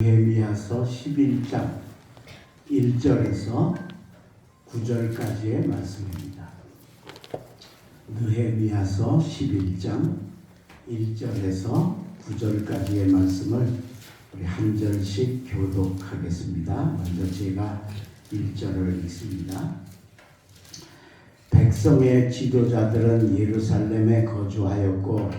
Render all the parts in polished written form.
느헤미야서 11장 1절에서 9절까지의 말씀입니다. 느헤미야서 11장 1절에서 9절까지의 말씀을 우리 한 절씩 교독하겠습니다. 먼저 제가 1절을 읽습니다. 백성의 지도자들은 예루살렘에 거주하였고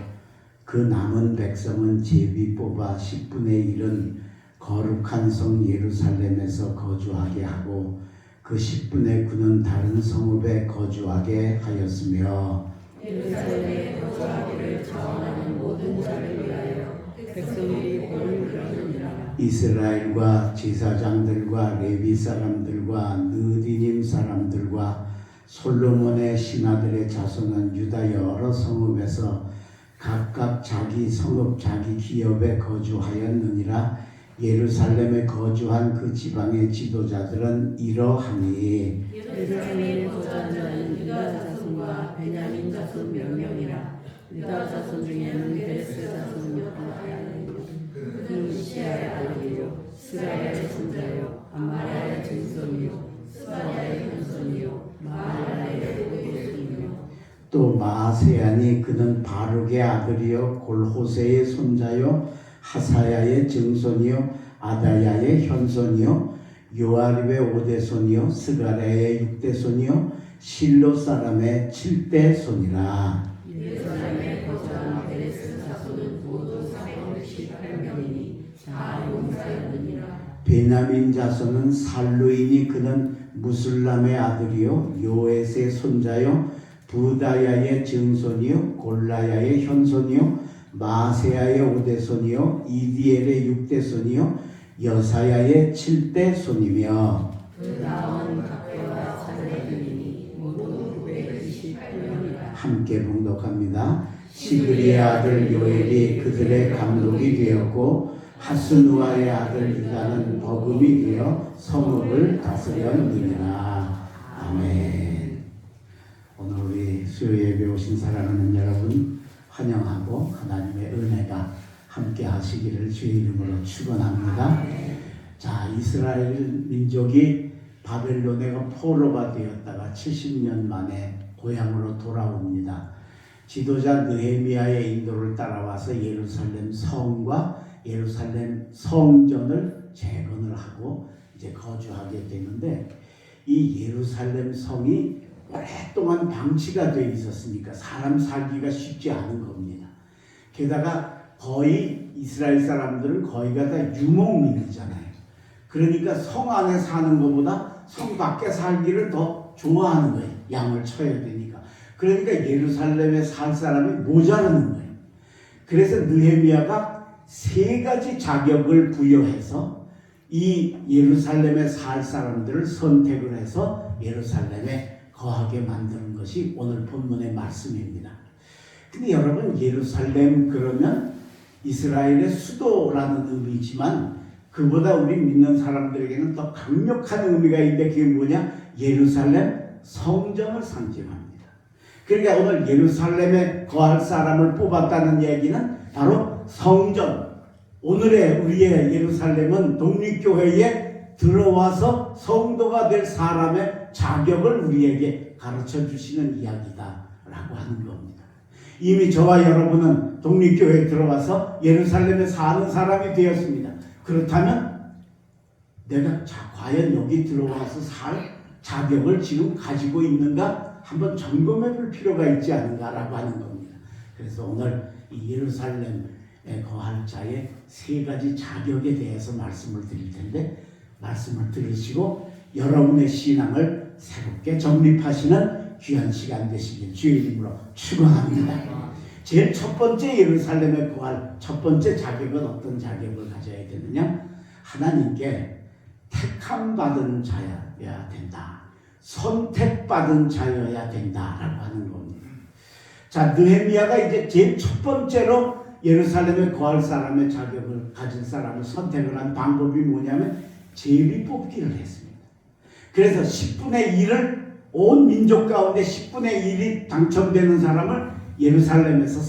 그 남은 백성은 제비 뽑아 10분의 1은 거룩한 성 예루살렘에서 거주하게 하고 그 10분의 9는 다른 성읍에 거주하게 하였으며 예루살렘에 거주하기를 자원하는 모든 자를 위하여 백성이 복을 빌었느니라. 이스라엘과 제사장들과 레위 사람들과 느디님 사람들과 솔로몬의 신하들의 자손은 유다 여러 성읍에서 각각 자기 성읍 자기 기업에 거주하였느니라. 예루살렘에 거주한 그 지방의 지도자들은 이러하니 예루살렘에 거주한 자는 유다 자손과 베냐민 자손 몇 명이라. 유다 자손 중에는 베레스 자손 요하나이요 그는 시아의 아들이요 스라야의 손자요 암마야의 증손이요 스바야의 현손이요 마하라의 후손이요 또 마아세야니 그는 바룩의 아들이요 골호세의 손자요 하사야의 증손이요 아다야의 현손이요 요아립의 5대손이요 스가랴의 6대손이요 실로 사람의 7대손이라. 예루살렘에 거주한 베레스 자손은 모두 418명이니 다 용사였느니라. 베냐민 자손은 살루이니 그는 무술람의 아들이요 요에스의 손자요 부다야의 증손이요 골라야의 현손이요 마세야의 5대손이요 이디엘의 6대손이요 여사야의 7대손이며 그 나온 각계와 살레이니 모두 928명이라. 함께 봉독합니다. 시그리의 아들 요엘이 그들의 감독이 되었고 하스누아의 아들 유다는 버금이 되어 성읍을 다스렸느니라. 아멘. 오늘 우리 수요예배 오신 사랑하는 여러분 환영하고 하나님의 은혜가 함께 하시기를 주의 이름으로 축원합니다. 자, 이스라엘 민족이 바벨론에 포로가 되었다가 70년 만에 고향으로 돌아옵니다. 지도자 느헤미야의 인도를 따라와서 예루살렘 성과 예루살렘 성전을 재건을 하고 이제 거주하게 되는데 이 예루살렘 성이 오랫동안 방치가 되어 있었으니까 사람 살기가 쉽지 않은 겁니다. 게다가 거의 이스라엘 사람들은 거의가 다 유목민이잖아요. 그러니까 성 안에 사는 것보다 성 밖에 살기를 더 좋아하는 거예요. 양을 쳐야 되니까. 그러니까 예루살렘에 살 사람이 모자라는 거예요. 그래서 느헤미야가 3가지 자격을 부여해서 이 예루살렘에 살 사람들을 선택을 해서 예루살렘에 거하게 만드는 것이 오늘 본문의 말씀입니다. 근데 여러분 예루살렘 그러면 이스라엘의 수도라는 의미지만 그보다 우리 믿는 사람들에게는 더 강력한 의미가 있는데 그게 뭐냐? 예루살렘 성전을 상징합니다. 그러니까 오늘 예루살렘에 거할 사람을 뽑았다는 얘기는 바로 성전. 오늘의 우리의 예루살렘은 독립교회에 들어와서 성도가 될 사람의 자격을 우리에게 가르쳐 주시는 이야기다라고 하는 겁니다. 이미 저와 여러분은 독립교회에 들어와서 예루살렘에 사는 사람이 되었습니다. 그렇다면 내가 과연 여기 들어와서 살 자격을 지금 가지고 있는가 한번 점검해 볼 필요가 있지 않은가라고 하는 겁니다. 그래서 오늘 이 예루살렘에 거할 자의 3가지 자격에 대해서 말씀을 드릴 텐데 말씀을 들으시고 여러분의 신앙을 새롭게 정립하시는 귀한 시간 되시길 주의 이름으로 축원합니다. 제일 첫 번째 예루살렘에 거할 첫 번째 자격은 어떤 자격을 가져야 되느냐? 하나님께 택함받은 자여야 된다. 선택받은 자여야 된다라고 하는 겁니다. 자, 느헤미야가 이제 제일 첫 번째로 예루살렘에 거할 사람의 자격을 가진 사람을 선택을 한 방법이 뭐냐면 제비 뽑기를 했습니다. 그래서 10분의 1을 온 민족 가운데 10분의 1이 당첨되는 사람을 예루살렘에서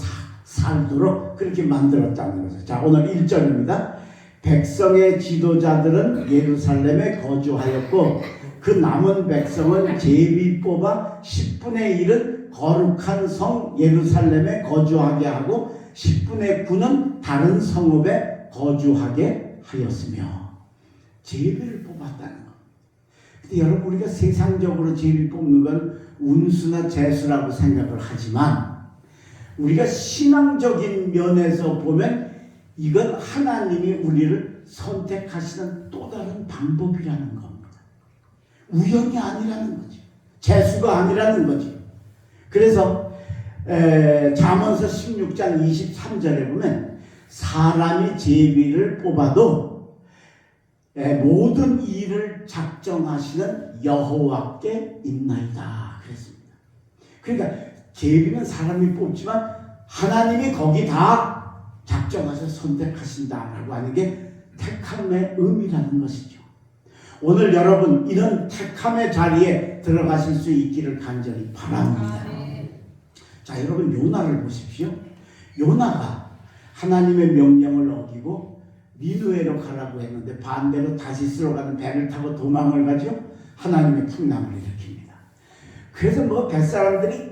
살도록 그렇게 만들었다는 거죠. 자, 오늘 1절입니다. 백성의 지도자들은 예루살렘에 거주하였고 그 남은 백성은 제비 뽑아 10분의 1은 거룩한 성 예루살렘에 거주하게 하고 10분의 9는 다른 성읍에 거주하게 하였으며 제비를 뽑았다는 것. 근데 여러분 우리가 세상적으로 제비 뽑는 건 운수나 재수라고 생각을 하지만 우리가 신앙적인 면에서 보면 이건 하나님이 우리를 선택하시는 또 다른 방법이라는 겁니다. 우연이 아니라는 거죠. 재수가 아니라는 거죠. 그래서 잠언서 16장 23절에 보면 사람이 제비를 뽑아도 모든 일을 작정하시는 여호와께 있나이다 그랬습니다. 그러니까 제비는 사람이 뽑지만 하나님이 거기 다 작정하셔 선택하신다라고 하는 게 택함의 의미라는 것이죠. 오늘 여러분 이런 택함의 자리에 들어가실 수 있기를 간절히 바랍니다. 자, 여러분 요나를 보십시오. 요나가 하나님의 명령을 어기고 니느웨로 가라고 했는데 반대로 다시스로 가는 배를 타고 도망을 가죠. 하나님의 풍랑을 일으킵니다. 그래서 뭐 뱃사람들이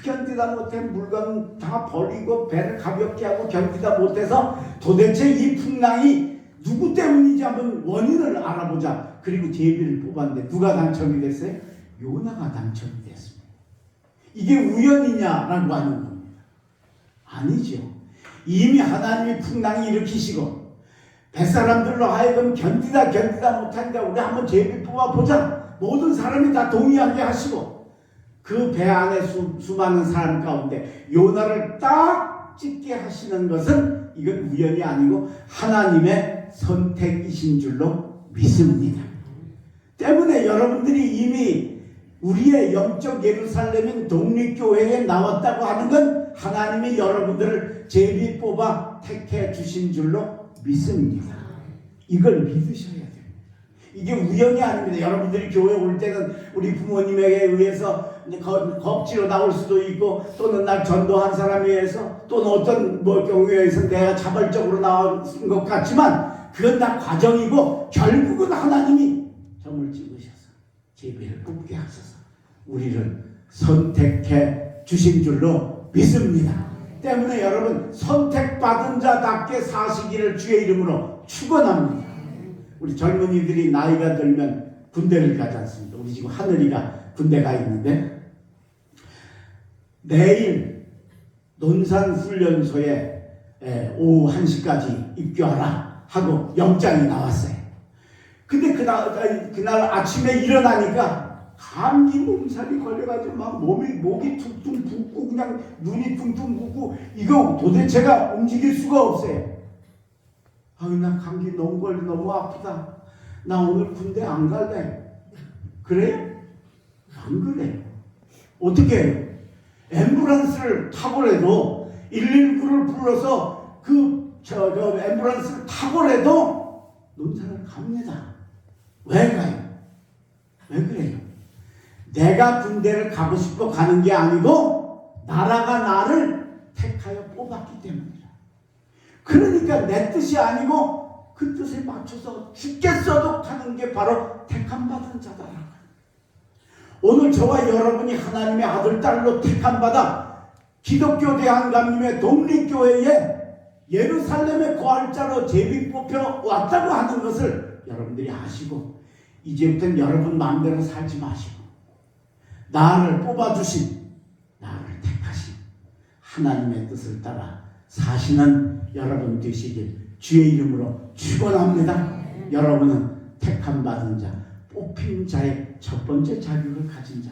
견디다 못해 물건 다 버리고 배를 가볍게 하고 견디다 못해서 도대체 이 풍랑이 누구 때문인지 한번 원인을 알아보자. 그리고 제비를 뽑았는데 누가 당첨이 됐어요? 요나가 당첨이 됐습니다. 이게 우연이냐라고 하는 겁니다. 아니죠. 이미 하나님이 풍랑이 일으키시고 뱃사람들로 하여금 견디다 못하니까 우리 한번 제비 뽑아보자. 모든 사람이 다 동의하게 하시고 그 배 안에 수많은 사람 가운데 요나를 딱 찍게 하시는 것은 이건 우연이 아니고 하나님의 선택이신 줄로 믿습니다. 때문에 여러분들이 이미 우리의 영적 예루살렘인 독립교회에 나왔다고 하는 건 하나님이 여러분들을 제비 뽑아 택해 주신 줄로 믿습니다. 이걸 믿으셔야 돼요. 이게 우연이 아닙니다. 여러분들이 교회 올 때는 우리 부모님에게 의해서 겁지로 나올 수도 있고 또는 날 전도한 사람에 의해서 또는 어떤 경우에 의해서 내가 자발적으로 나온 것 같지만 그건 다 과정이고 결국은 하나님이 점을 찍으셔서 제비를 뽑게 하셔서 우리를 선택해 주신 줄로 믿습니다. 때문에 여러분 선택받은 자답게 사시기를 주의 이름으로 축원합니다. 우리 젊은이들이 나이가 들면 군대를 가지 않습니까? 우리 지금 하늘이가 군대 가 있는데 내일 논산훈련소에 오후 1시까지 입교하라 하고 영장이 나왔어요. 근데 그날 아침에 일어나니까 감기 몸살이 걸려가지고 막 목이 퉁퉁 붓고 그냥 눈이 퉁퉁 붓고 이거 도대체가 움직일 수가 없어요. 나 감기 너무 걸려 너무 아프다. 나 오늘 군대 안 갈래. 그래? 안 그래. 어떻게 해요? 앰뷸런스를 타고라도 119를 불러서 앰뷸런스를 타고라도 논산을 갑니다. 왜 가요? 왜 그래요? 내가 군대를 가고 싶어 가는 게 아니고 나라가 나를 택하여 뽑았기 때문이라. 그러니까 내 뜻이 아니고 그 뜻에 맞춰서 죽겠어도 가는 게 바로 택함받은 자다. 오늘 저와 여러분이 하나님의 아들, 딸로 택함받아 기독교 대한감림의 독립교회에 예루살렘의 거할 자로 제비 뽑혀 왔다고 하는 것을 여러분들이 아시고 이제부터는 여러분 마음대로 살지 마시고 나를 뽑아주신, 나를 택하신 하나님의 뜻을 따라 사시는 여러분 되시길 주의 이름으로 축원합니다. 여러분은 택함받은 자, 뽑힌 자의 첫 번째 자격을 가진 자,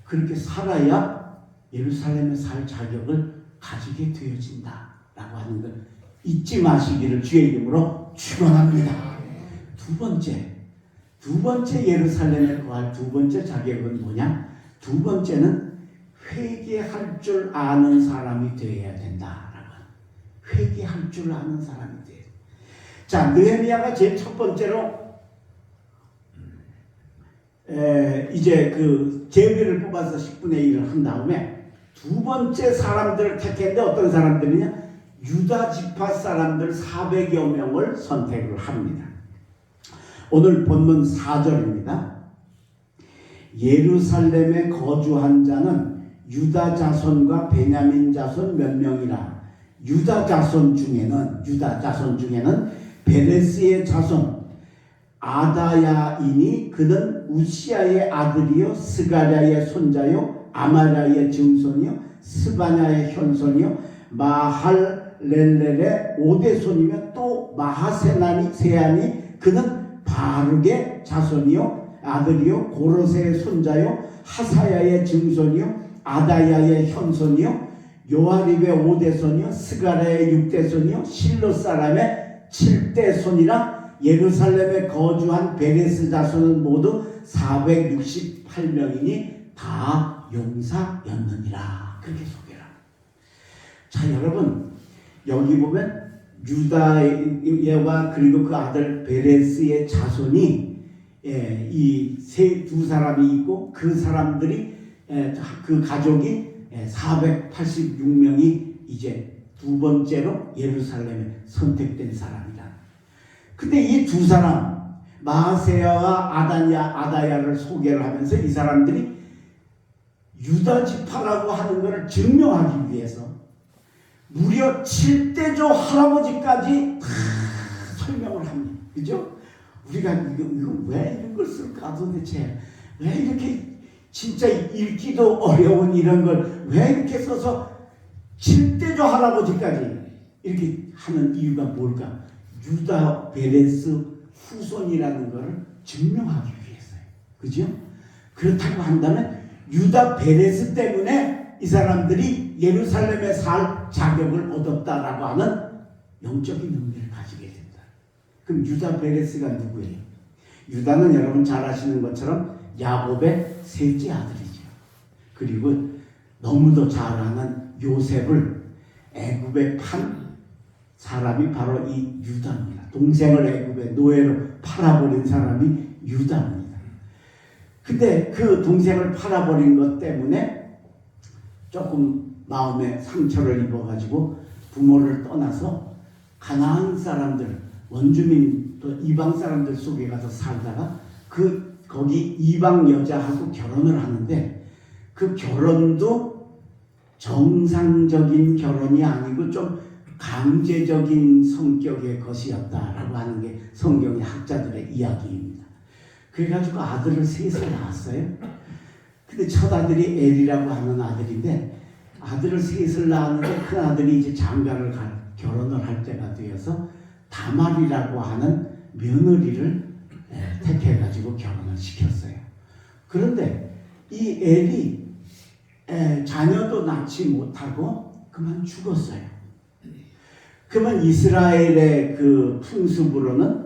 그렇게 살아야 예루살렘에 살 자격을 가지게 되어진다라고 하는 걸 잊지 마시기를 주의 이름으로 축원합니다. 두 번째 예루살렘에 거할 두 번째 자격은 뭐냐? 두 번째는 회개할 줄 아는 사람이 되어야 된다라고. 회개할 줄 아는 사람이 돼요. 자, 느헤미야가 제일 첫 번째로 이제 그 제비를 뽑아서 10분의 1을 한 다음에 두 번째 사람들을 택했는데 어떤 사람들이냐? 유다 지파 사람들 400여 명을 선택을 합니다. 오늘 본문 4절입니다. 예루살렘에 거주한 자는 유다 자손과 베냐민 자손 몇 명이라. 유다 자손 중에는 베레스의 자손 아다야이니 그는 우시아의 아들이요 스가랴의 손자요 아마랴의 증손이요 스바냐의 현손이요 마할렐렐의 오대손이며 또 마하세안이 그는 바룩의 자손이요 아들이요 고로세의 손자요 하사야의 증손이요 아다야의 현손이요 요아립의 오대손이요 스가랴의 육대손이요 실로 사람의 7대손이라. 예루살렘에 거주한 베레스 자손은 모두 468명이니 다 용사였느니라. 그렇게 소개를 합니다. 자, 여러분 여기 보면 유다와 그리고 그 아들 베레스의 자손이 이 두 사람이 있고 그 사람들이 그 가족이 486명이 이제 두 번째로 예루살렘에 선택된 사람이다. 근데 이 두 사람 마하세야와 아다야를 소개를 하면서 이 사람들이 유다 지파라고 하는 것을 증명하기 위해서 무려 7대조 할아버지까지 다 설명을 합니다. 그죠? 우리가 이거 왜 이런 걸 쓸까 도대체? 왜 이렇게 진짜 읽기도 어려운 이런 걸 왜 이렇게 써서 7대조 할아버지까지 이렇게 하는 이유가 뭘까? 유다 베레스 후손이라는 것을 증명하기 위해서요. 그죠? 그렇다고 한다면 유다 베레스 때문에 이 사람들이 예루살렘에 살 자격을 얻었다라고 하는 영적인 의미를 가지게 된다. 그럼 유다 베레스가 누구예요? 유다는 여러분 잘 아시는 것처럼 야곱의 셋째 아들이죠. 그리고 너무도 잘 아는 요셉을 애굽에 판 사람이 바로 이 유다입니다. 동생을 애굽에 노예로 팔아버린 사람이 유다입니다. 근데 그 동생을 팔아버린 것 때문에 조금 마음에 상처를 입어가지고 부모를 떠나서 가나안 사람들, 원주민 또 이방 사람들 속에 가서 살다가 거기 이방 여자하고 결혼을 하는데 그 결혼도 정상적인 결혼이 아니고 좀 강제적인 성격의 것이었다라고 하는 게 성경의 학자들의 이야기입니다. 그래가지고 아들을 셋을 낳았어요. 근데 첫 아들이 엘이라고 하는 아들인데 아들을 셋을 낳았는데 큰 아들이 이제 장가를 결혼을 할 때가 되어서 다말이라고 하는 며느리를 택해가지고 결혼을 시켰어요. 그런데 이 엘이 자녀도 낳지 못하고 그만 죽었어요. 그러면 이스라엘의 그 풍습으로는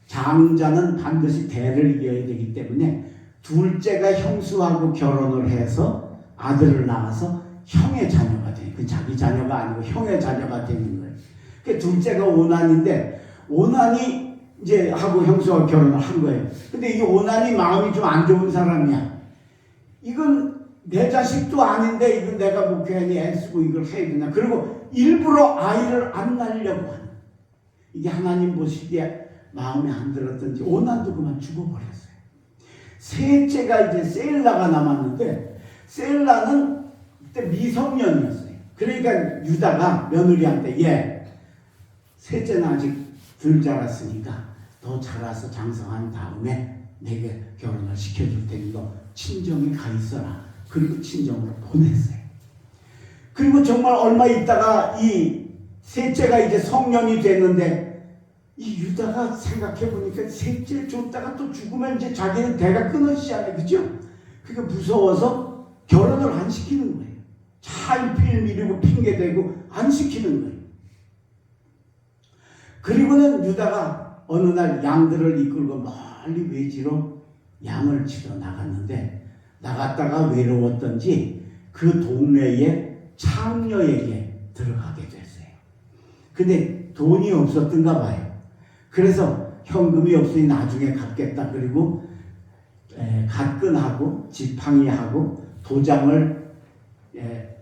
장자는 반드시 대를 이어야 되기 때문에 둘째가 형수하고 결혼을 해서 아들을 낳아서 형의 자녀가 돼요. 그 자기 자녀가 아니고 형의 자녀가 되는 거예요. 그 둘째가 오난인데 오난이 이제 하고 형수와 결혼을 한 거예요. 근데 이 오난이 마음이 좀 안 좋은 사람이야. 이건 내 자식도 아닌데 이건 내가 뭐 괜히 애쓰고 이걸 해야 되나. 그리고 일부러 아이를 안 낳으려고 하는. 이게 하나님 보시기에 마음에 안 들었던지 오난도 그만 죽어버렸어요. 셋째가 이제 셀라가 남았는데 셀라는 그때 미성년이었어요. 그러니까 유다가 며느리한테 셋째는 아직 덜 자랐으니까 더 자라서 장성한 다음에 내게 결혼을 시켜줄 테니 너 친정에 가 있어라. 그리고 친정으로 보냈어요. 그리고 정말 얼마 있다가 이 셋째가 이제 성년이 됐는데 이 유다가 생각해보니까 셋째 줬다가 또 죽으면 이제 자기는 대가 끊어지잖아요. 그죠? 그게 무서워서 결혼을 안 시키는 거예요. 차일피일 미루고 핑계대고 안 시키는 거예요. 그리고는 유다가 어느 날 양들을 이끌고 멀리 외지로 양을 치러 나갔는데 나갔다가 외로웠던지 그 동네에 창녀에게 들어가게 됐어요. 근데 돈이 없었던가 봐요. 그래서 현금이 없으니 나중에 갚겠다. 그리고 갓근하고 지팡이하고 도장을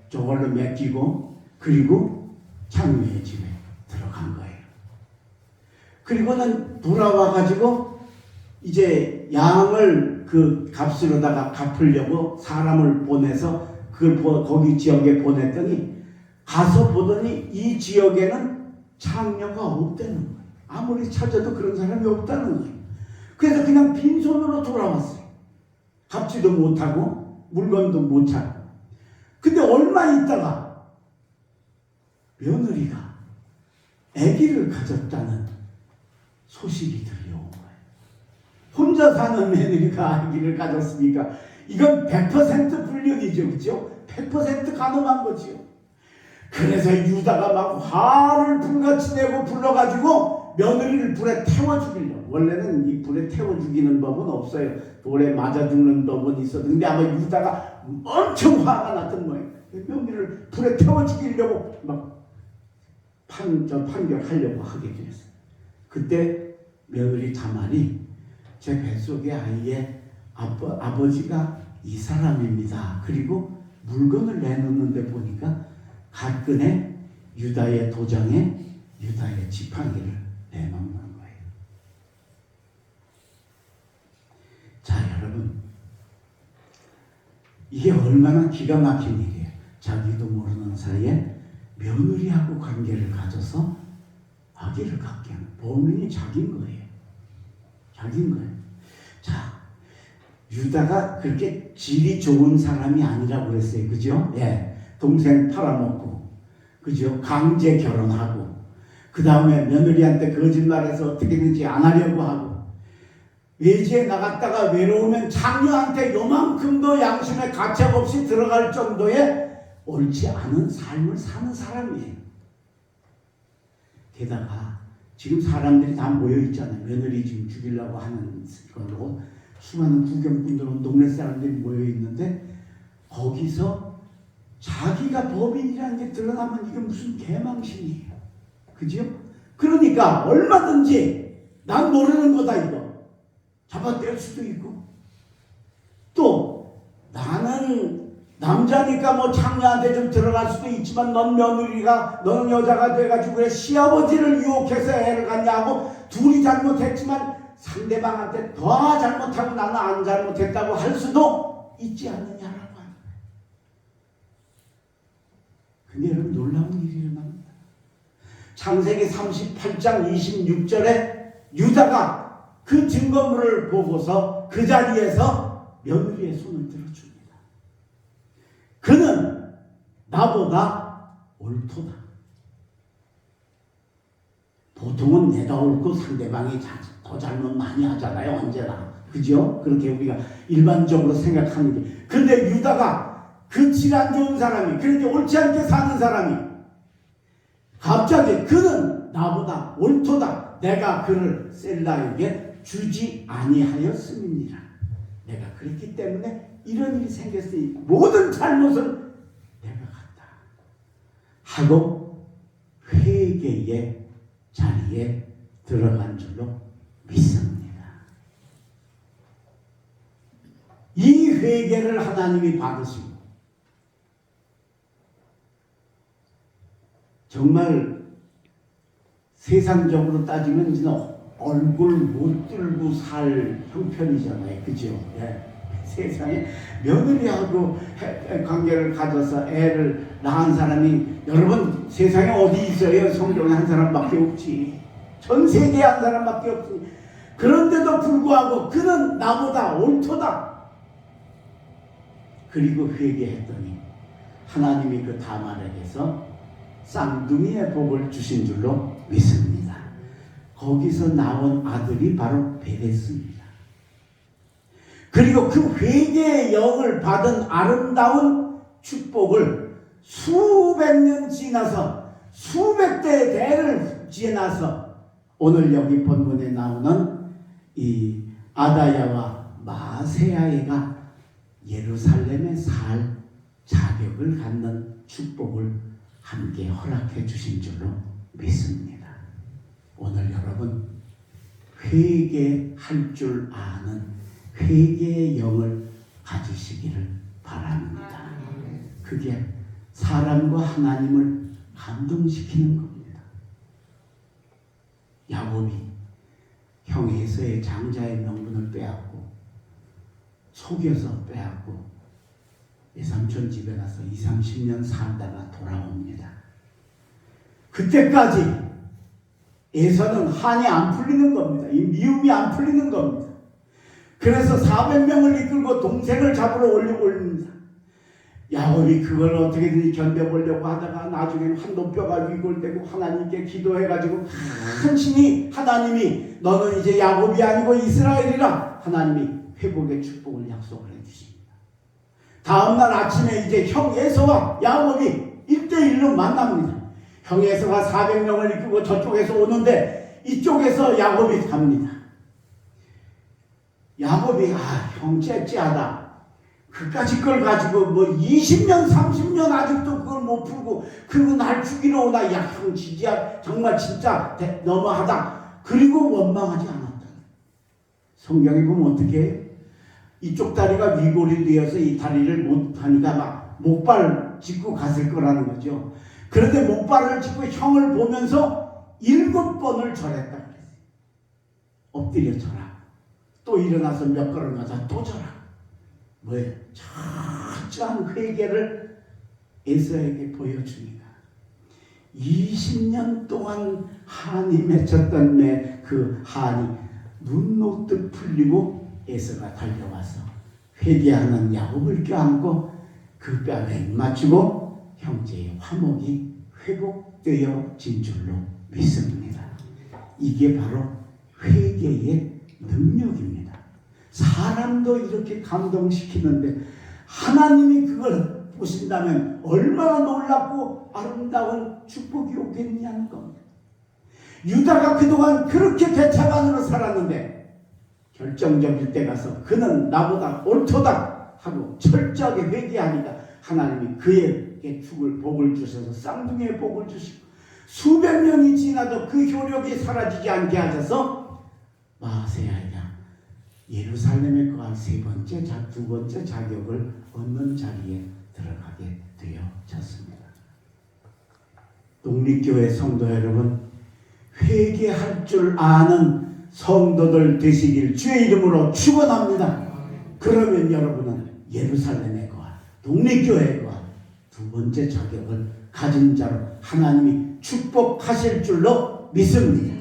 저걸로 맡기고 그리고 장로의 집에 들어간 거예요. 그리고는 돌아와 가지고 이제 양을 그 값으로다가 갚으려고 사람을 보내서 거기 지역에 보냈더니 가서 보더니 이 지역에는 창녀가 없다는 거예요. 아무리 찾아도 그런 사람이 없다는 거예요. 그래서 그냥 빈손으로 돌아왔어요. 갚지도 못하고 물건도 못 찾고. 근데 얼마 있다가 며느리가 아기를 가졌다는 소식이 들려온 거예요. 혼자 사는 며느리가 아기를 가졌으니까 이건 100% 불륜이죠. 그죠? 100% 간음한 거지요. 그래서 유다가 막 화를 불같이 내고 불러가지고 며느리를 불에 태워 죽이려고. 원래는 이 불에 태워 죽이는 법은 없어요. 돌에 맞아 죽는 법은 있었는데 아마 유다가 엄청 화가 났던 거예요. 며느리를 불에 태워 죽이려고 막 판결하려고 하게 됐어요. 그때 며느리 다말이 제 뱃속의 아이의 아버지가 이 사람입니다. 그리고 물건을 내놓는데 보니까 가끈에 유다의 도장에 유다의 지팡이를 내놓는 거예요. 자, 여러분, 이게 얼마나 기가 막힌 일이에요. 자기도 모르는 사이에 며느리하고 관계를 가져서 아기를 갖게 하는 범인이 자기인 거예요. 자기인 거예요. 자, 유다가 그렇게 질이 좋은 사람이 아니라고 그랬어요. 그죠? 예. 동생 팔아먹고, 그죠? 강제 결혼하고, 그 다음에 며느리한테 거짓말해서 어떻게든지 안 하려고 하고, 외지에 나갔다가 외로우면 장녀한테 요만큼도 양심에 가책 없이 들어갈 정도의 옳지 않은 삶을 사는 사람이에요. 게다가 지금 사람들이 다 모여 있잖아요. 며느리 지금 죽이려고 하는 걸로 수많은 구경꾼들은 동네 사람들이 모여 있는데 거기서 자기가 법인이라는 게 드러나면 이게 무슨 개망신이에요. 그죠? 그러니까 얼마든지 난 모르는 거다 이거 잡아뗄 수도 있고, 또 나는 남자니까 뭐 창녀한테 좀 들어갈 수도 있지만 너는 여자가 돼가지고 왜 시아버지를 유혹해서 애를 갖냐고, 둘이 잘못했지만 상대방한테 더 잘못하고 나는 안 잘못했다고 할 수도 있지 않느냐라고 하는 거예요. 근데 여러분, 놀라운 일이 일어납니다. 창세기 38장 26절에 유다가 그 증거물을 보고서 그 자리에서 며느리의 손을 들어줍니다. 그는 나보다 옳도다. 보통은 내가 옳고 상대방이 더 잘못 많이 하잖아요. 언제나. 그죠? 그렇게 우리가 일반적으로 생각하는 게. 그런데 유다가 그 질 안 좋은 사람이, 그렇게 옳지 않게 사는 사람이 갑자기 그는 나보다 옳도다. 내가 그를 셀라에게 주지 아니하였음이니라. 내가 그랬기 때문에 이런 일이 생겼으니 모든 잘못은 내가 갔다 하고 회개의 자리에 들어간 줄로 믿습니다. 이 회개를 하나님이 받으시고 정말 세상적으로 따지면 이제 얼굴 못 들고 살 형편이잖아요. 그죠? 예. 세상에 며느리하고 관계를 가져서 애를 낳은 사람이, 여러분, 세상에 어디 있어요? 성경에 한 사람밖에 없지. 전 세계에 한 사람밖에 없지. 그런데도 불구하고 그는 나보다 옳도다. 그리고 회개했더니 하나님이 그 다말에게서 쌍둥이의 복을 주신 줄로 믿습니다. 거기서 나온 아들이 바로 베레스입니다. 그리고 그 회개의 영을 받은 아름다운 축복을 수백 년 지나서, 수백 대의 대를 지나서 오늘 여기 본문에 나오는 이 아다야와 마세야가 예루살렘에 살 자격을 갖는 축복을 함께 허락해 주신 줄로 믿습니다. 오늘 여러분, 회개할 줄 아는 회개의 영을 가지시기를 바랍니다. 그게 사람과 하나님을 감동시키는 겁니다. 야곱이 형 에서의 장자의 명분을 빼앗고 속여서 빼앗고 외삼촌 집에 가서 20-30년 살다가 돌아옵니다. 그때까지 에서는 한이 안 풀리는 겁니다. 이 미움이 안 풀리는 겁니다. 그래서 400명을 이끌고 동생을 잡으러 올립니다. 야곱이 그걸 어떻게든지 견뎌보려고 하다가 나중에는 한도뼈가 위골되고 하나님께 기도해가지고 간신히 하나님이 너는 이제 야곱이 아니고 이스라엘이라 하나님이 회복의 축복을 약속을 해주십니다. 다음날 아침에 이제 형 에서와 야곱이 1대1로 만납니다. 형 에서가 400명을 이끌고 저쪽에서 오는데 이쪽에서 야곱이 갑니다. 야곱이 형 째째하다. 그까짓 걸 가지고 뭐 20년 30년 아직도 그걸 못 풀고 그리고 날 죽이러 오나. 야, 형 지지야 정말 진짜 너무하다. 그리고 원망하지 않았다. 성경에 보면 어떻게 해요? 이쪽 다리가 위골이 되어서 이 다리를 못하니까 막 목발 짚고 갔을 거라는 거죠. 그런데 목발을 짚고 형을 보면서 7번을 절했다 그랬어요. 엎드려 절하. 또 일어나서 몇 걸음 가자 또 절하. 뭐예요? 철저한 회개를 에서에게 보여줍니다. 20년 동안 한이 맺혔던 그 한이 눈 녹듯 풀리고 에서가 달려와서 회개하는 야곱을 껴안고 그 뺨에 입맞추고 형제의 화목이 회복되어진 줄로 믿습니다. 이게 바로 회개의 능력입니다. 사람도 이렇게 감동시키는데 하나님이 그걸 보신다면 얼마나 놀랍고 아름다운 축복이 오겠냐는 겁니다. 유다가 그동안 그렇게 배차관으로 살았는데 결정적일 때 가서 그는 나보다 옳도다 하고 철저하게 회개하니까 하나님이 그에게 축을 복을 주셔서 쌍둥이의 복을 주시고 수백 년이 지나도 그 효력이 사라지지 않게 하셔서 마세야야 예루살렘에 거한 두 번째 자격을 얻는 자리에 들어가게 되어졌습니다. 독립교회 성도 여러분, 회개할 줄 아는 성도들 되시길 주의 이름으로 축원합니다. 그러면 여러분은 예루살렘에 거한 독립교회에 거한 두 번째 자격을 가진 자로 하나님이 축복하실 줄로 믿습니다.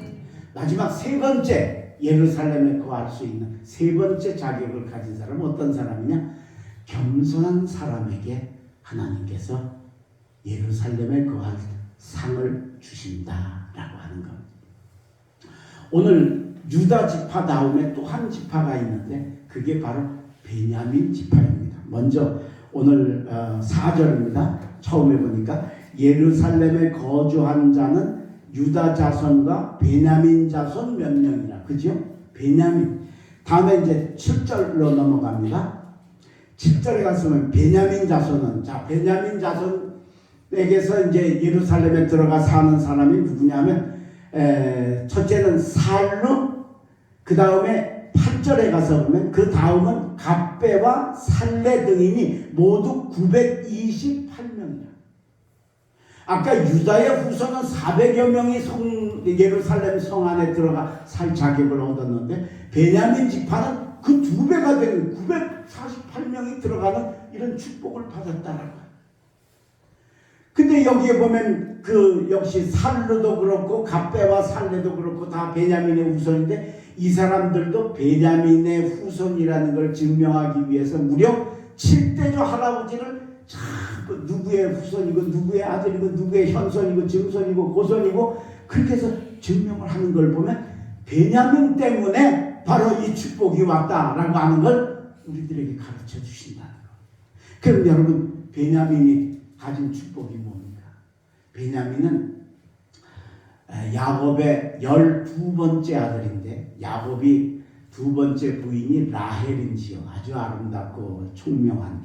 마지막 세 번째 예루살렘에 거할 수 있는 세 번째 자격을 가진 사람은 어떤 사람이냐? 겸손한 사람에게 하나님께서 예루살렘에 거할 상을 주신다라고 하는 겁니다. 오늘 유다 지파 다음에 또 한 지파가 있는데 그게 바로 베냐민 지파입니다. 먼저 오늘 4절입니다. 처음에 보니까 예루살렘에 거주한 자는 유다 자손과 베냐민 자손 몇 명이라. 그죠? 베냐민. 다음에 이제 7절로 넘어갑니다. 7절에 가서 베냐민 자손은, 자, 베냐민 자손에게서 이제 예루살렘에 들어가 사는 사람이 누구냐면, 첫째는 살루, 그 다음에 8절에 가서 보면 그 다음은 갑배와 살레 등이니 모두 928명이라. 아까 유다의 후손은 400여 명이 예루살렘 성 안에 들어가 살 자격을 얻었는데 베냐민 지파는 그 2배가 되는 948명이 들어가는 이런 축복을 받았다라고. 근데 여기에 보면 그 역시 살루도 그렇고 갑배와 살레도 그렇고 다 베냐민의 후손인데 이 사람들도 베냐민의 후손이라는 걸 증명하기 위해서 무려 7대조 할아버지를 자꾸 누구의 후손이고 누구의 아들이고 누구의 현손이고 증손이고 고손이고 그렇게 해서 증명을 하는 걸 보면 베냐민 때문에 바로 이 축복이 왔다라고 하는 걸 우리들에게 가르쳐 주신다는 거. 그럼 여러분, 베냐민이 가진 축복이 뭡니까? 베냐민은 야곱의 12번째 아들인데 야곱이 두 번째 부인이 라헬인지요. 아주 아름답고 총명한.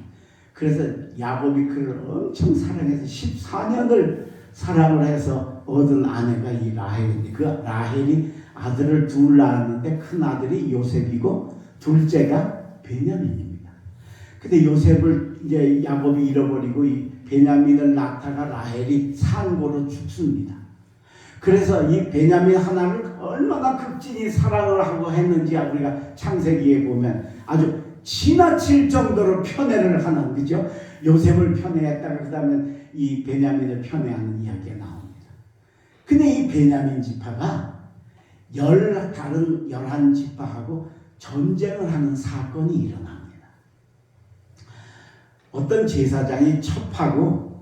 그래서 야곱이 그를 엄청 사랑해서 14년을 사랑을 해서 얻은 아내가 이 라헬인데 그 라헬이 아들을 둘 낳았는데 큰 아들이 요셉이고 둘째가 베냐민입니다. 근데 요셉을 이제 야곱이 잃어버리고 이 베냐민을 낳다가 라헬이 산고로 죽습니다. 그래서 이 베냐민 하나를 얼마나 극진히 사랑을 하고 했는지 우리가 창세기에 보면 아주 지나칠 정도로 편애를 하는, 그죠? 요셉을 편애했다가 그 다음에 이 베냐민을 편애하는 이야기가 나옵니다. 근데 이 베냐민 지파가 다른 11지파하고 전쟁을 하는 사건이 일어납니다. 어떤 제사장이 첩하고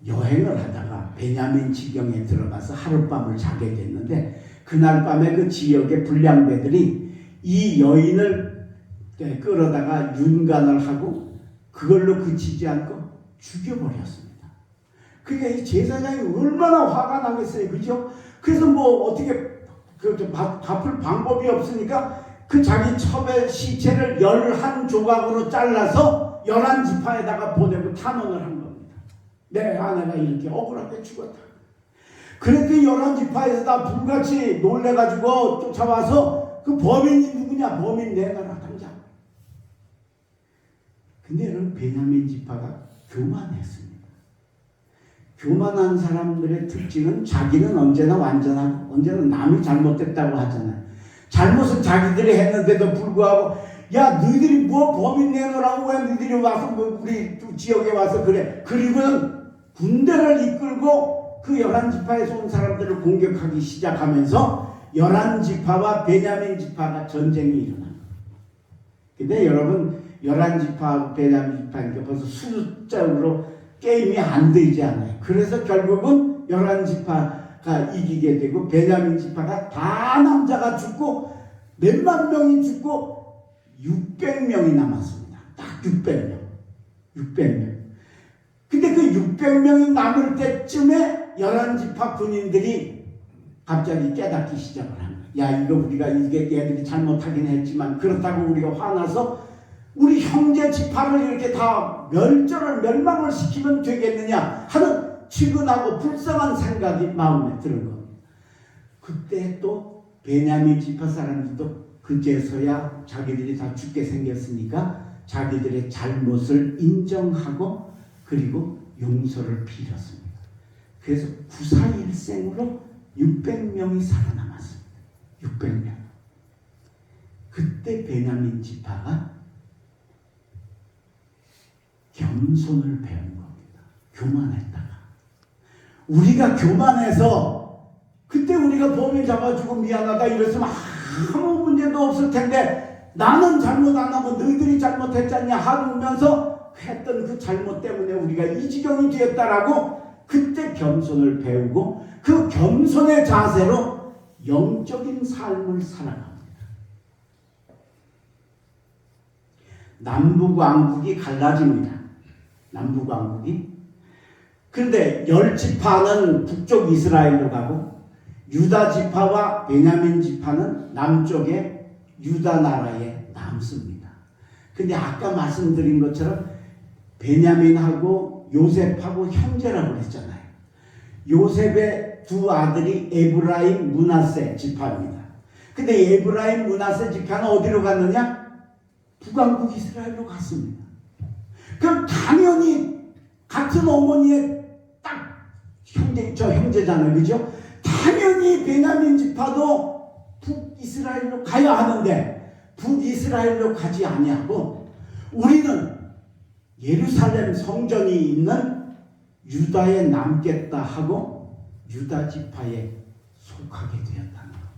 여행을 하다가 베냐민 지경에 들어가서 하룻밤을 자게 됐는데, 그날 밤에 그 지역의 불량배들이 이 여인을 끌어다가 윤간을 하고 그걸로 그치지 않고 죽여버렸습니다. 그러니까 이 제사장이 얼마나 화가 나겠어요, 그죠? 그래서 뭐 어떻게 갚을 방법이 없으니까 그 자기 첩의 시체를 11조각으로 잘라서 11지파에다가 보내고 탄원을 한 겁니다. 내 아내가 이렇게 억울하게 죽었다. 그랬더니 11지파에서 다 불같이 놀래가지고 쫓아와서 그 범인이 누구냐? 범인 내놔라 당장. 근데 여러분, 베냐민 지파가 교만했습니다. 교만한 사람들의 특징은 자기는 언제나 완전하고 언제나 남이 잘못됐다고 하잖아요. 잘못은 자기들이 했는데도 불구하고, 야 너희들이 뭐 범인 내놓으라고 왜 너희들이 와서 뭐 우리 지역에 와서 그래. 그리고는 군대를 이끌고 그 11지파에서 온 사람들을 공격하기 시작하면서 11지파와 베냐민 지파가 전쟁이 일어납니다. 근데 여러분, 11지파하고 베냐민 지파니까 벌써 수적으로 게임이 안 되지 않아요. 그래서 결국은 11지파가 이기게 되고 베냐민 지파가 다 남자가 죽고 몇만 명이 죽고 600명이 남았습니다. 딱 600명. 600명. 근데 그 600명이 남을 때쯤에 11지파 군인들이 갑자기 깨닫기 시작을 한 거예요. 야, 이거 우리가 이게 얘들이 잘못하긴 했지만 그렇다고 우리가 화나서 우리 형제 지파를 이렇게 다 멸망을 시키면 되겠느냐 하는 측은하고 불쌍한 생각이 마음에 드는 겁니다. 그때 또 베냐민 지파 사람들도 그제서야 자기들이 다 죽게 생겼으니까 자기들의 잘못을 인정하고 그리고 용서를 빌었습니다. 그래서 구사일생으로 600명이 살아남았습니다. 600명. 그때 베냐민 지파가 겸손을 배운 겁니다. 교만했다가. 우리가 교만해서 그때 우리가 범인 잡아주고 미안하다 이랬으면 아무 문제도 없을 텐데, 나는 잘못 안 하고 너희들이 잘못했잖냐 하면서 했던 그 잘못 때문에 우리가 이 지경이 되었다라고 그때 겸손을 배우고 그 겸손의 자세로 영적인 삶을 살아갑니다. 남북왕국이 갈라집니다. 남북왕국이. 그런데 10지파는 북쪽 이스라엘로 가고 유다 지파와 베냐민 지파는 남쪽에 유다 나라에 남습니다. 근데 아까 말씀드린 것처럼 베냐민하고 요셉하고 형제라고 했잖아요. 요셉의 두 아들이 에브라임, 므낫세 지파입니다. 근데 에브라임, 므낫세 지파는 어디로 갔느냐? 북왕국 이스라엘로 갔습니다. 그럼 당연히 같은 어머니의 딱 형제잖아요, 그죠? 당연히 베냐민 지파도 북이스라엘로 가야 하는데 북이스라엘로 가지 아니하고 우리는 예루살렘 성전이 있는 유다에 남겠다 하고 유다 지파에 속하게 되었다는 겁니다.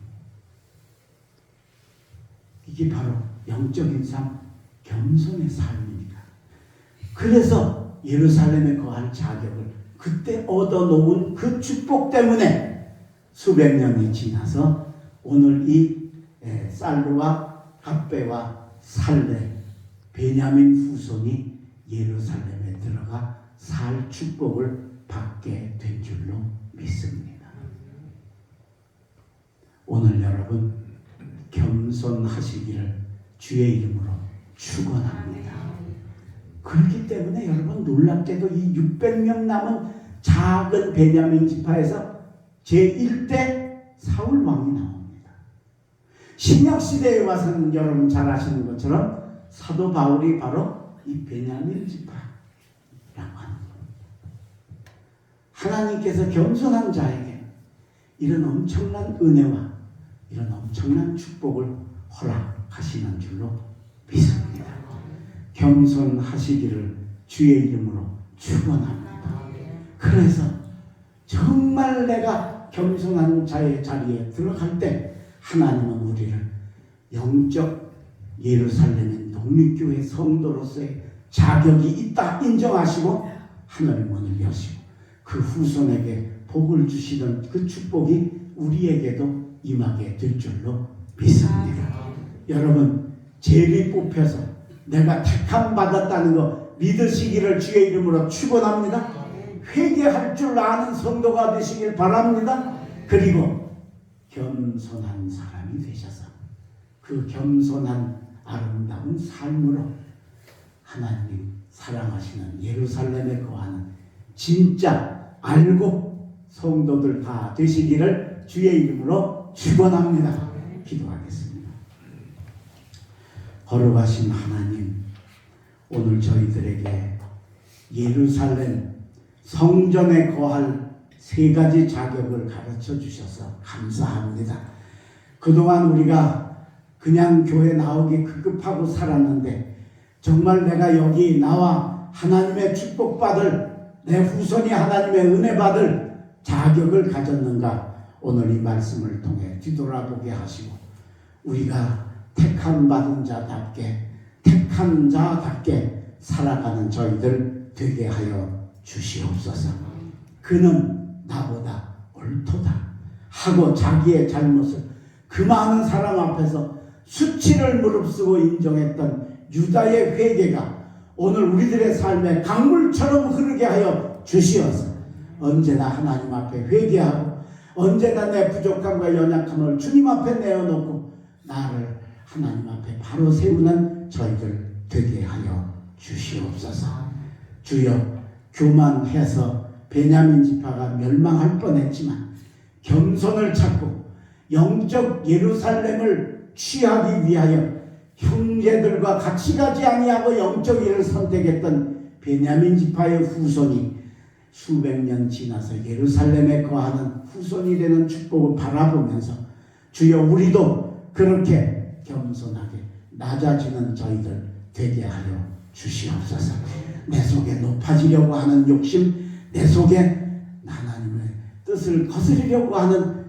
이게 바로 영적인 삶, 겸손의 삶입니다. 그래서 예루살렘에 거할 자격을 그때 얻어놓은 그 축복 때문에 수백 년이 지나서 오늘 이 살루와 갑배와 살레, 베냐민 후손이 예루살렘에 들어가 살 축복을 받게 된 줄로 믿습니다. 오늘 여러분 겸손하시기를 주의 이름으로 축원합니다. 그렇기 때문에 여러분 놀랍게도 이 600명 남은 작은 베냐민 지파에서 제1대 사울 왕이 나옵니다. 신약 시대에 와서는 여러분 잘 아시는 것처럼 사도 바울이 바로 이 베냐민 지파라고 하는 겁니다. 하나님께서 겸손한 자에게 이런 엄청난 은혜와 이런 엄청난 축복을 허락하시는 줄로 믿습니다. 겸손하시기를 주의 이름으로 축원합니다. 그래서 정말 내가 겸손한 자의 자리에 들어갈 때 하나님은 우리를 영적 예루살렘의 독립교회 성도로서의 자격이 있다 인정하시고 하늘의 문을 여시고 그 후손에게 복을 주시던 그 축복이 우리에게도 임하게 될 줄로 믿습니다. 여러분 제비 뽑혀서 내가 택함 받았다는 거 믿으시기를 주의 이름으로 축원합니다. 회개할 줄 아는 성도가 되시길 바랍니다. 그리고 겸손한 사람이 되셔서 그 겸손한 아름다운 삶으로 하나님 사랑하시는 예루살렘에 거하는 진짜 알고 성도들 다 되시기를 주의 이름으로 축원합니다. 기도하겠습니다. 거룩하신 하나님, 오늘 저희들에게 예루살렘 성전에 거할 세 가지 자격을 가르쳐 주셔서 감사합니다. 그동안 우리가 그냥 교회 나오기 급급하고 살았는데 정말 내가 여기 나와 하나님의 축복받을 내 후손이 하나님의 은혜 받을 자격을 가졌는가 오늘 이 말씀을 통해 뒤돌아보게 하시고 우리가 택함 받은 자답게 택한 자답게 살아가는 저희들 되게 하여 주시옵소서. 그는 나보다 옳도다 하고 자기의 잘못을 그 많은 사람 앞에서 수치를 무릅쓰고 인정했던 유다의 회개가 오늘 우리들의 삶에 강물처럼 흐르게 하여 주시어서 언제나 하나님 앞에 회개하고 언제나 내 부족함과 연약함을 주님 앞에 내어놓고 나를 하나님 앞에 바로 세우는 저희들 되게 하여 주시옵소서. 주여, 교만해서 베냐민 지파가 멸망할 뻔했지만 겸손을 찾고 영적 예루살렘을 취하기 위하여 형제들과 같이 가지 아니하고 영적 일을 선택했던 베냐민 지파의 후손이 수백 년 지나서 예루살렘에 거하는 후손이 되는 축복을 바라보면서 주여 우리도 그렇게 겸손하게 낮아지는 저희들 되게 하여 주시옵소서. 내 속에 높아지려고 하는 욕심, 내 속에 하나님의 뜻을 거스르려고 하는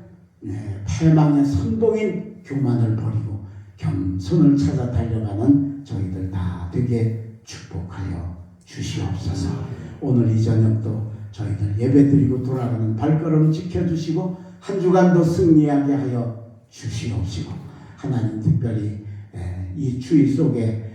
패망의 선봉인 교만을 버리고 겸손을 찾아 달려가는 저희들 다 되게 축복하여 주시옵소서. 오늘 이 저녁도 저희들 예배드리고 돌아가는 발걸음 지켜주시고 한 주간도 승리하게 하여 주시옵시고 하나님 특별히 이 추위 속에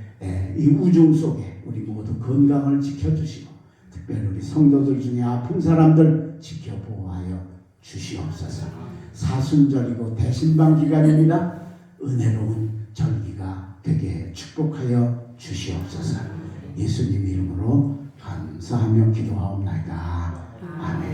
이 우중 속에 우리 모두 건강을 지켜주시고 특별히 우리 성도들 중에 아픈 사람들 지켜보호하여 주시옵소서. 사순절이고 대신방 기간입니다. 은혜로운 절기가 되게 축복하여 주시옵소서. 예수님 이름으로 감사하며 기도하옵나이다. 아멘.